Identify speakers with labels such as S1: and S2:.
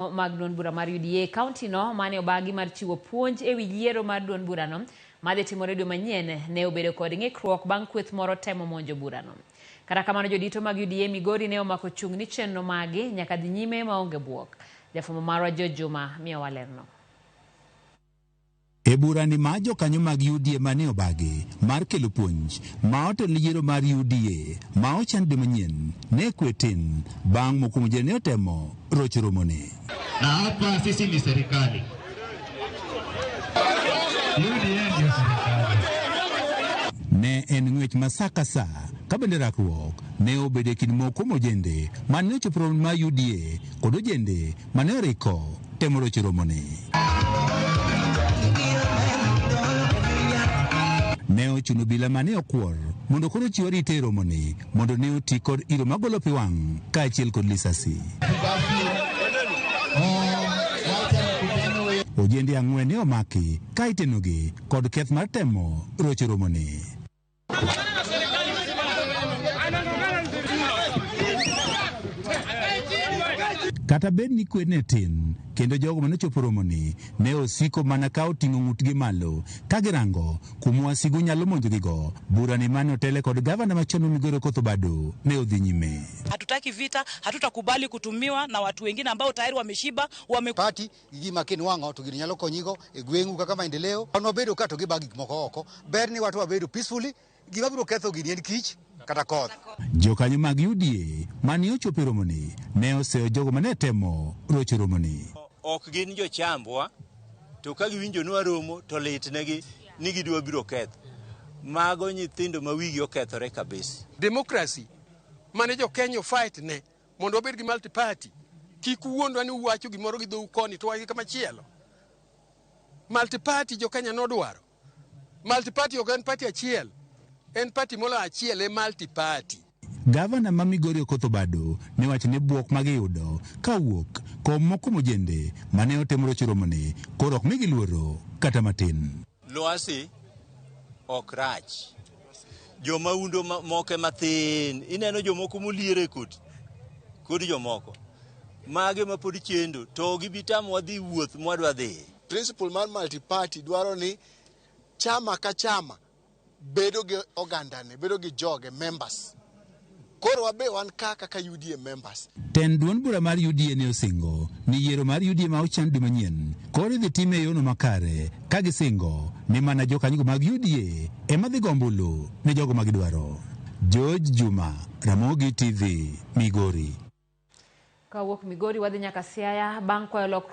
S1: mag duond bura mar UDA kaunti no mane obagi mar chiwo puonj ewi yiero mar duond bura no madhi timore dwe manyien ne obedo kod ng'ikruok bang' kweth moro temo monjo bura no. Kata kamano jodito mag UDA Migori ne omako chung' ni chenro magi nyaka dhi nyime maonge buok. Jafwambo marwa George Juma miyo walerno.
S2: E burani ma jokanyo mag UDA mane obagi mar kelo puonj ma otel yiero mar UDA ma ochan dwe manyien ne kwetin bang' mokumo ne otemo rocho romone.
S3: Na hapa sisi ni serikali. UDA ndio serikali.
S2: Ne en ng'wech masaka sa ka bende rakruok ne obede kin mokumo jende mane ochopro ma UDA kod ojende mane oriko temo rocho romone. Ne ochuno bila mane okwor mondo koro chiwo rite e romoni mondo ne oti kod iro magolo pi wang' kaachiel kod lisasi. Ojende ang'wen ne omaki ka itenogi kod keth mar temo rocho romoni. Kata bed ni kwe ne tin kendo jogo mane chopo romoni ne osiko mana ka oting'o ng'utgi malo ka girango kuma wasigu nyalo monjogigo. Burani mane otele kod gavana machon Migori Okoth Obado ne odhi nyime.
S4: Hatutaki vita, hatutakubali kutumiwa na watu wengine ambao tayari wameshiba
S5: party gima ken wang'o to nyalo konyigo e gweng'u kaka maendeleo. Onobedo ka to gibagi gik moko oko. Ber ni watu wabedo peacefully, gima biro ketho gini en kich kata koth.
S2: Jokanyo mag UDA mane ochopo romoni ne oseyo jogo mane temo rocho romoni.
S6: Ok gin jochambwa, to ka giwinjo nwa romo to litnegi ni gidwa biro ketho. Mago nyithindo ma wigi okethore kabisa.
S7: Democracy mane jo Kenya fight ne mondo obed gi multi party. Kik wuondwa ni uwacho gimoro gi dhou koni to wagi kama chielo. Multi party jo Kenya nodwaro. Multi party ok en party achiel. En party mola achiel e multi party.
S2: Gavana ma Migori Okoth Obado ne wacho ne buok magiyudo kawuok kom mokumo jende mane otemo rocho romoni koro ok migi luoro kata matin.
S6: Lwasi ok rach. Joma undo moke mathin, ineno jomoko moliere kod jomoko. Mage ma pod chendo to gibitam wadhi wuoth mwadwa dhi.
S8: Principle mar multi party dwaro ni chama ka chama bedo gi ogandane, bedo gi joge members. Koro wabe wan kaka UDA members.
S2: Ten duond bura mar UDA ne osingo ni yiero mar UDA ma ochan dwe manyien koro idhi time e yono makare ka gisingo ni mana jokanyo mag UDA ema dhi gombulu ne jogo magidwaro. George Juma, Ramogi TV, Migori.
S1: Kawuok Migori wadhi nyaka Siaya bang' kwayo